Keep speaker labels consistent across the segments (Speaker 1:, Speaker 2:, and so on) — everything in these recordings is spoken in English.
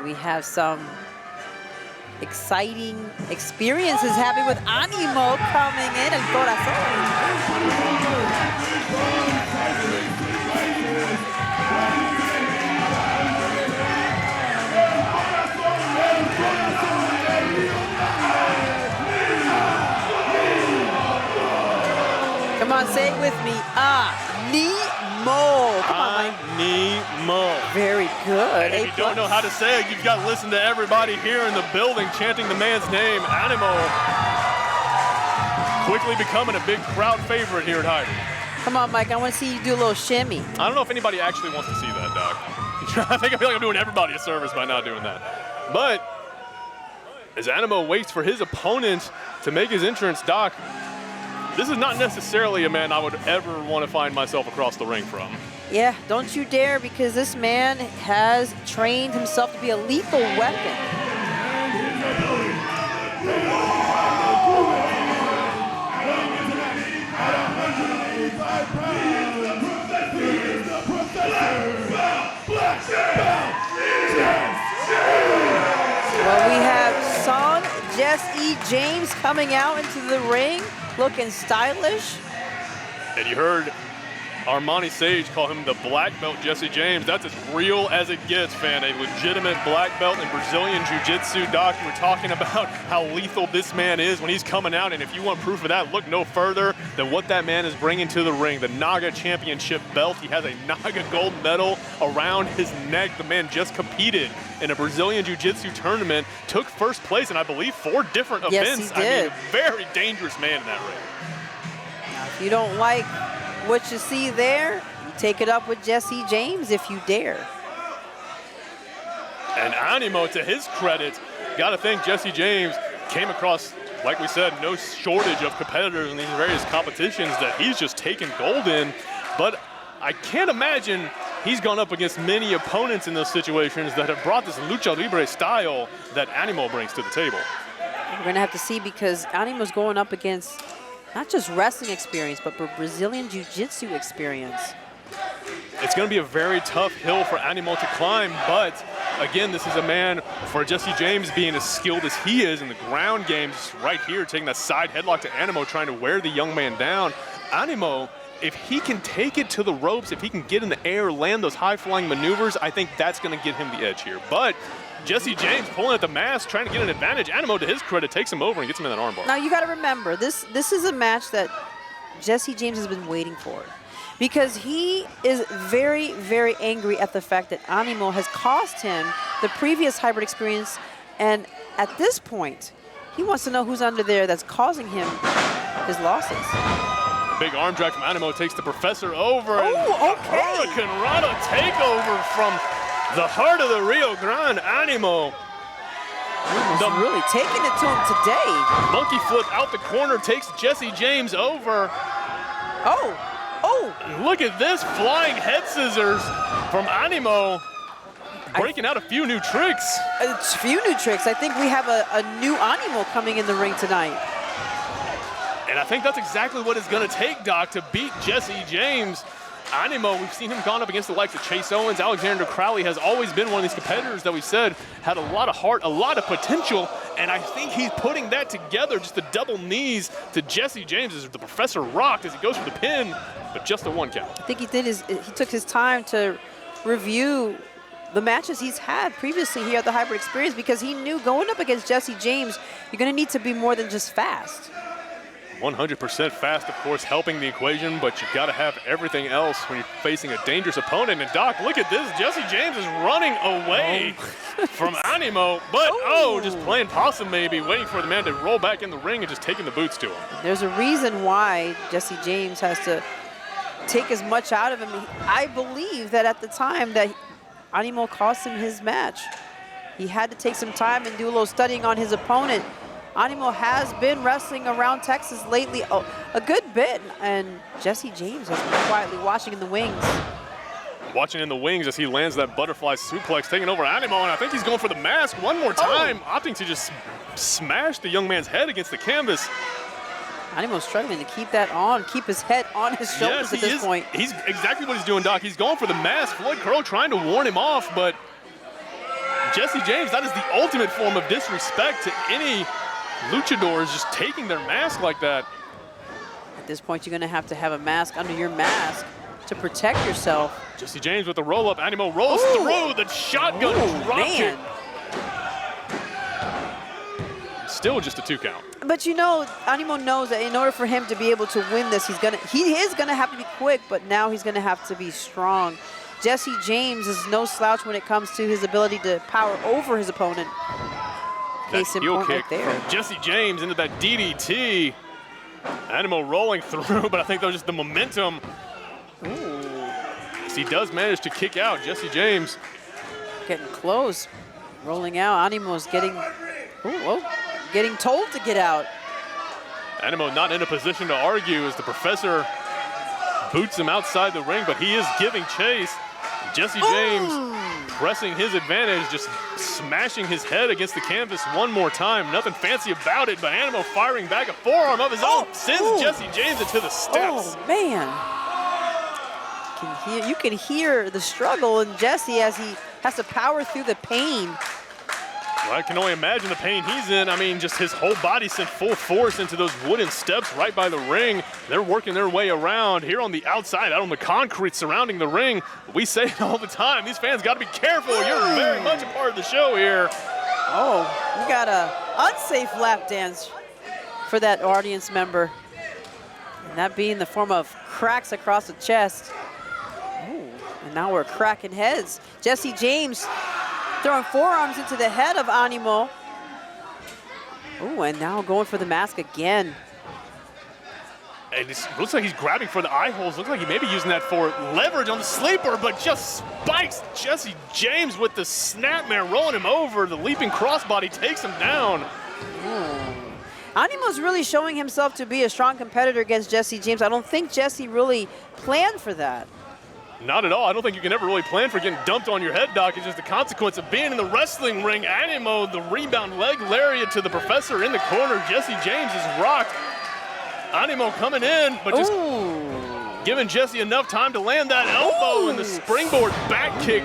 Speaker 1: We have some exciting experiences happening with Animo coming in and Corazon. Come on, say it with me. Animo. Come on, Mike.
Speaker 2: Animo.
Speaker 1: Very good.
Speaker 2: And if you don't know how to say it, you've got to listen to everybody here in the building chanting the man's name, Animo. Quickly becoming a big crowd favorite here at Hybrid.
Speaker 1: Come on, Mike. I want to see you do a little shimmy.
Speaker 2: I don't know if anybody actually wants to see that, Doc. I feel like I'm doing everybody a service by not doing that. But as Animo waits for his opponent to make his entrance, Doc, this is not necessarily a man I would ever want to find myself across the ring from.
Speaker 1: Yeah, don't you dare, because this man has trained himself to be a lethal weapon. Well, we have Son Jess E. James coming out into the ring, looking stylish.
Speaker 2: And you heard Armani Sage call him the black belt Jesse James. That's as real as it gets, fan. A legitimate black belt in Brazilian Jiu-Jitsu. Doc, you were talking about how lethal this man is when he's coming out, and if you want proof of that, look no further than what that man is bringing to the ring. The Naga Championship belt. He has a Naga gold medal around his neck. The man just competed in a Brazilian Jiu-Jitsu tournament, took first place in, I believe, 4 different events.
Speaker 1: Yes, he did.
Speaker 2: I mean, a very dangerous man in that ring.
Speaker 1: Now, if you don't like what you see there, you take it up with Jesse James if you dare.
Speaker 2: And Animo, to his credit, got to think Jesse James came across, like we said, no shortage of competitors in these various competitions that he's just taken gold in. But I can't imagine he's gone up against many opponents in those situations that have brought this lucha libre style that Animo brings to the table.
Speaker 1: We're going to have to see, because Animo's going up against not just wrestling experience, but Brazilian Jiu-Jitsu experience.
Speaker 2: It's going to be a very tough hill for Animo to climb, but again, this is a man, for Jesse James being as skilled as he is in the ground game, just right here, taking that side headlock to Animo, trying to wear the young man down. Animo, if he can take it to the ropes, if he can get in the air, land those high-flying maneuvers, I think that's going to get him the edge here. But Jesse James pulling at the mask, trying to get an advantage. Animo, to his credit, takes him over and gets him in that armbar.
Speaker 1: Now, you got to remember, this is a match that Jesse James has been waiting for, because he is very, very angry at the fact that Animo has cost him the previous hybrid experience, and at this point, he wants to know who's under there that's causing him his losses.
Speaker 2: Big arm drag from Animo takes the professor over.
Speaker 1: Oh, okay.
Speaker 2: Hurricane Rana takeover from the heart of the Rio Grande, Animo.
Speaker 1: Animo's really taking it to him today.
Speaker 2: Monkey flip out the corner, takes Jesse James over.
Speaker 1: Oh.
Speaker 2: Look at this, flying head scissors from Animo. Breaking out a few new tricks.
Speaker 1: A few new tricks. I think we have a new Animo coming in the ring tonight.
Speaker 2: And I think that's exactly what it's going to take, Doc, to beat Jesse James. Animo, we've seen him gone up against the likes of Chase Owens. Alexander Crowley has always been one of these competitors that we said had a lot of heart, a lot of potential, and I think he's putting that together, just the double knees to Jesse James as the professor rocked as he goes for the pin, but just a 1 count.
Speaker 1: I think he took his time to review the matches he's had previously here at the Hybrid Experience, because he knew going up against Jesse James, you're going to need to be more than just fast.
Speaker 2: 100% fast, of course, helping the equation, but you got to have everything else when you're facing a dangerous opponent. And Doc, look at this. Jesse James is running away from Animo, but just playing possum maybe, waiting for the man to roll back in the ring and just taking the boots to him.
Speaker 1: There's a reason why Jesse James has to take as much out of him. I believe that at the time that Animo cost him his match, he had to take some time and do a little studying on his opponent. Animo has been wrestling around Texas lately a good bit, and Jesse James has been quietly watching in the wings.
Speaker 2: Watching in the wings as he lands that butterfly suplex, taking over Animo, and I think he's going for the mask one more time, opting to just smash the young man's head against the canvas.
Speaker 1: Animo's struggling to keep that on, keep his head on his shoulders at this point.
Speaker 2: He's exactly what he's doing, Doc. He's going for the mask. Floyd Curl trying to warn him off, but Jesse James, that is the ultimate form of disrespect to any luchadors, just taking their mask like that.
Speaker 1: At this point, you're going to have a mask under your mask to protect yourself.
Speaker 2: Jesse James with the roll-up. Animo rolls through the shotgun drop kick. Still just a 2 count.
Speaker 1: But you know, Animo knows that in order for him to be able to win this, he is gonna have to be quick, but now he's gonna have to be strong. Jesse James is no slouch when it comes to his ability to power over his opponent. Case in point right there.
Speaker 2: From Jesse James into that DDT. Animo rolling through, but I think that was just the momentum. He does manage to kick out. Jesse James
Speaker 1: getting close, rolling out. Animo's getting getting told to get out.
Speaker 2: Animo not in a position to argue as the professor boots him outside the ring, but he is giving chase. Jesse James pressing his advantage, just smashing his head against the canvas one more time. Nothing fancy about it, but Animo firing back a forearm of his own sends Jesse James into the steps.
Speaker 1: Oh, man. You can hear the struggle in Jesse as he has to power through the pain.
Speaker 2: Well, I can only imagine the pain he's in. I mean, just his whole body sent full force into those wooden steps right by the ring. They're working their way around here on the outside, out on the concrete surrounding the ring. We say it all the time. These fans got to be careful. You're very much a part of the show here.
Speaker 1: Oh, we got a unsafe lap dance for that audience member. And that being the form of cracks across the chest. Ooh, and now we're cracking heads. Jesse James throwing forearms into the head of Animo. Oh, and now going for the mask again.
Speaker 2: And it looks like he's grabbing for the eye holes. Looks like he may be using that for leverage on the sleeper, but just spikes Jesse James with the snapmare, rolling him over. The leaping crossbody takes him down.
Speaker 1: Animo's really showing himself to be a strong competitor against Jesse James. I don't think Jesse really planned for that.
Speaker 2: Not at all. I don't think you can ever really plan for getting dumped on your head, Doc. It's just the consequence of being in the wrestling ring. Animo, the rebound leg lariat to the professor in the corner. Jesse James is rocked. Animo coming in, but just giving Jesse enough time to land that elbow, and the springboard back kick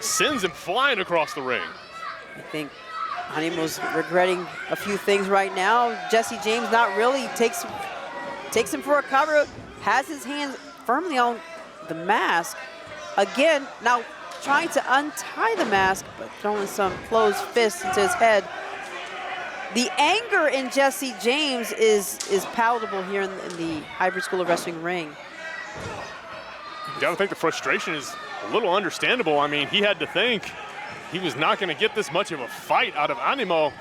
Speaker 2: sends him flying across the ring.
Speaker 1: I think Animo's regretting a few things right now. Jesse James not really takes him for a cover, has his hands firmly on the mask. Again, now trying to untie the mask, but throwing some closed fists into his head. The anger in Jesse James is palatable here in the Hybrid School of Wrestling ring.
Speaker 2: You gotta think the frustration is a little understandable. I mean, he had to think he was not gonna get this much of a fight out of Animo.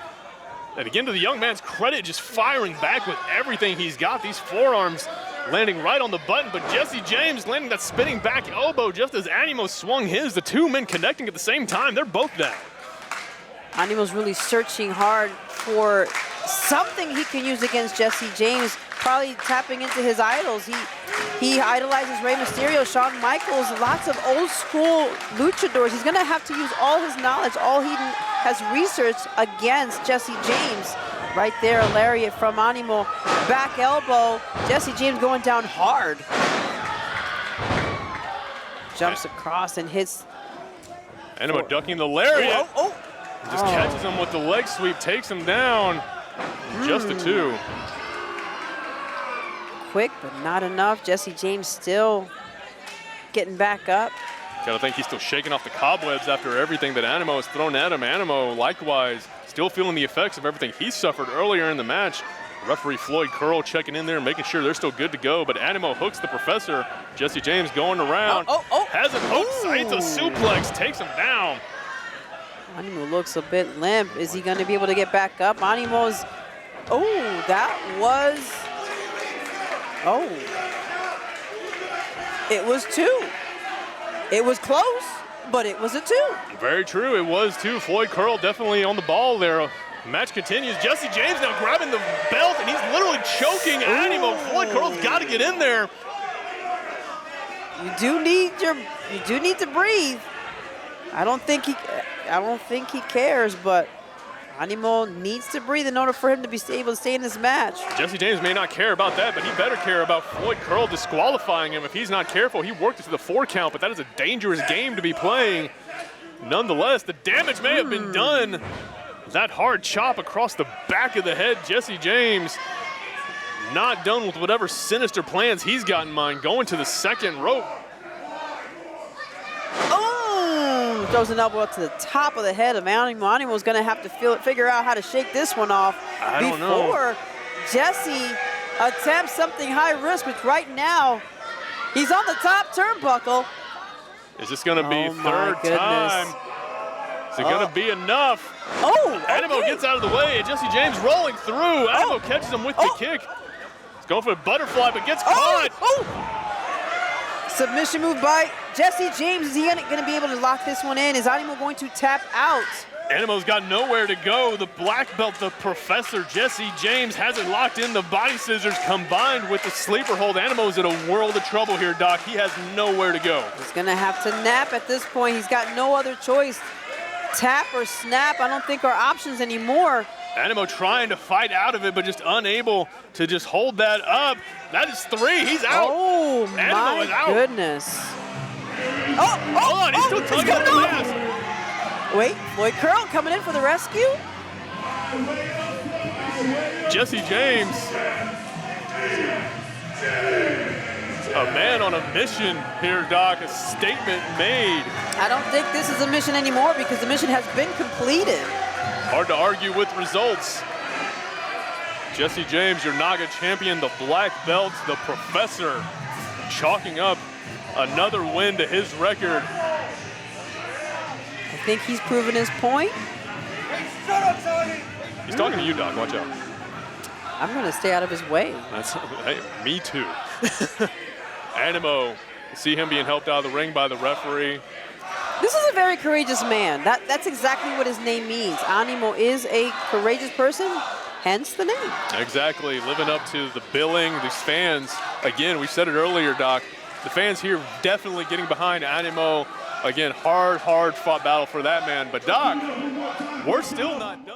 Speaker 2: And again, to the young man's credit, just firing back with everything he's got. These forearms landing right on the button, but Jesse James landing that spinning back elbow just as Animo swung his. The two men connecting at the same time. They're both down.
Speaker 1: Animo's really searching hard for something he can use against Jesse James, probably tapping into his idols. He idolizes Rey Mysterio, Shawn Michaels, lots of old school luchadors. He's gonna have to use all his knowledge, all he has researched against Jesse James. Right there, a lariat from Animo, back elbow. Jesse James going down hard. Jumps across and hits.
Speaker 2: Animo ducking the lariat. Just catches him with the leg sweep, takes him down. Just a 2.
Speaker 1: Quick, but not enough. Jesse James still getting back up.
Speaker 2: Gotta think he's still shaking off the cobwebs after everything that Animo has thrown at him. Animo, likewise, still feeling the effects of everything he suffered earlier in the match. Referee Floyd Curl checking in there, making sure they're still good to go, but Animo hooks the professor. Jesse James going around. Has him hooked, Saito suplex, takes him down.
Speaker 1: Animo looks a bit limp. Is he going to be able to get back up? Animo's, that was, it was 2. It was close, but it was a 2.
Speaker 2: Very true, it was 2. Floyd Curl definitely on the ball there. Match continues. Jesse James now grabbing the belt, and he's literally choking Animo. Floyd Curl's got to get in there.
Speaker 1: You do need to breathe. I don't think he cares, but Animo needs to breathe in order for him to be able to stay in this match.
Speaker 2: Jesse James may not care about that, but he better care about Floyd Curl disqualifying him. If he's not careful, he worked it to the 4 count, but that is a dangerous game to be playing. nonetheless, the damage may have been done. That hard chop across the back of the head, Jesse James not done with whatever sinister plans he's got in mind, going to the second rope.
Speaker 1: Oh, throws an elbow up to the top of the head of Animo. Animo's gonna have to figure out how to shake this one off before Jesse attempts something high risk, which right now, he's on the top turnbuckle.
Speaker 2: Is this gonna be third time? Is it gonna be enough? Animo gets out of the way, and Jesse James rolling through. Animo catches him with the kick. He's going for a butterfly, but gets caught.
Speaker 1: Submission move by Jesse James. Is he gonna be able to lock this one in? Is Animo going to tap out?
Speaker 2: Animo's got nowhere to go. The black belt, the professor, Jesse James, hasn't locked in. The body scissors combined with the sleeper hold. Animo's in a world of trouble here, Doc. He has nowhere to go.
Speaker 1: He's gonna have to nap at this point. He's got no other choice. Tap or snap, I don't think are options anymore.
Speaker 2: Animo trying to fight out of it, but just unable to just hold that up. That is 3, he's out.
Speaker 1: Oh,
Speaker 2: Animo is out.
Speaker 1: Goodness.
Speaker 2: Hold on, he's still tugging at the mask.
Speaker 1: Wait, Floyd Curl coming in for the rescue.
Speaker 2: Jesse James, a man on a mission here, Doc, a statement made.
Speaker 1: I don't think this is a mission anymore because the mission has been completed.
Speaker 2: Hard to argue with results. Jesse James, your Naga champion, the black belt, the professor, chalking up another win to his record.
Speaker 1: I think he's proven his point.
Speaker 2: He's talking to you, Doc, watch out.
Speaker 1: I'm gonna stay out of his way.
Speaker 2: Hey, me too. Animo, see him being helped out of the ring by the referee.
Speaker 1: This is a very courageous man. That's exactly what his name means. Animo is a courageous person, hence the name.
Speaker 2: Exactly, living up to the billing. These fans, again, we said it earlier, Doc, the fans here definitely getting behind Animo. Again, hard fought battle for that man. But Doc, we're still not done.